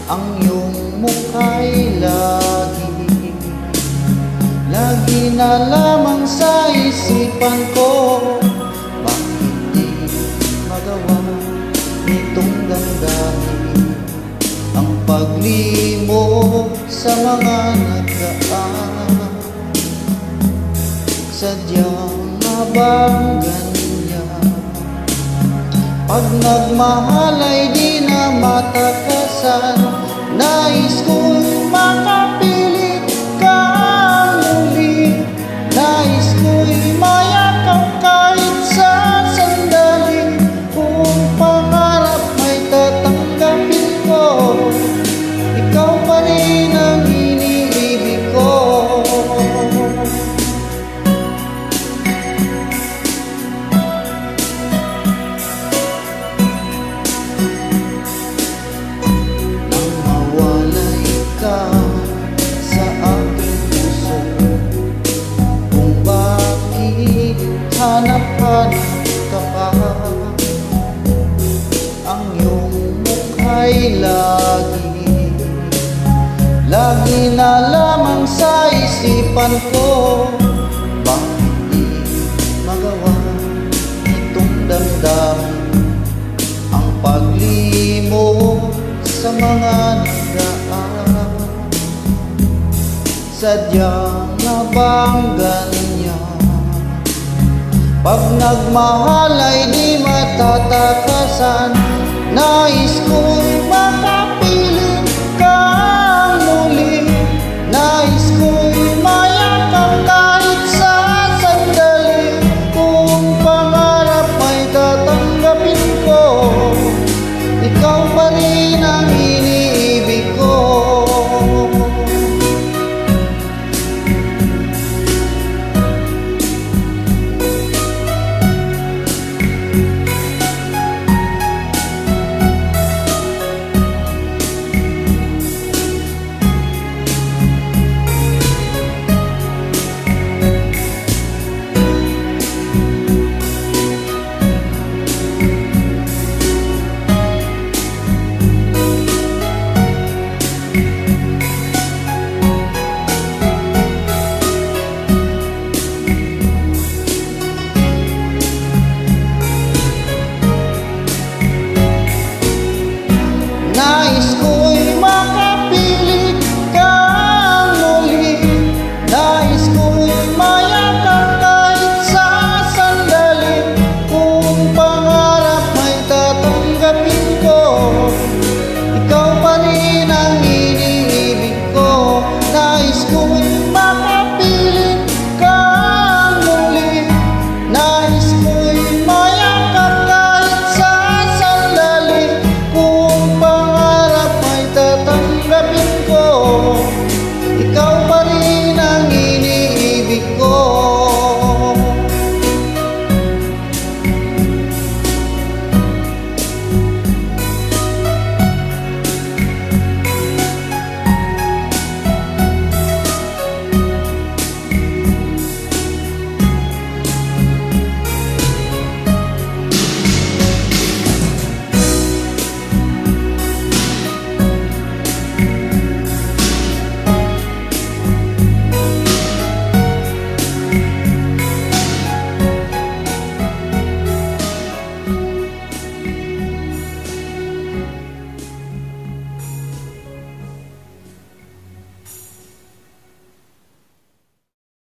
ang iyong mukha'y lagi na lamang sa isipan ko. Bakit di magawa nitong damdamin ang paglimot sa mga nagraan? Sadyang nga bang ganyan? Pag nagmahal ay di na matakasan. Nais ko'y makapilit ka muli. Nais ko'y mayakap kahit sa sandali. Kung pangarap may tatanggapin ko, ikaw pa rin ang iniibig ko. Hanap-hanap ka pa, ang iyong mukha'y lagi na lamang sa isipan ko. Bakit di magawa itong damdamin ang paglimot sa mga nagraan? Sadyang nga bang ganyan? Pag nagmahal ay di matatakasan. Nais ko'y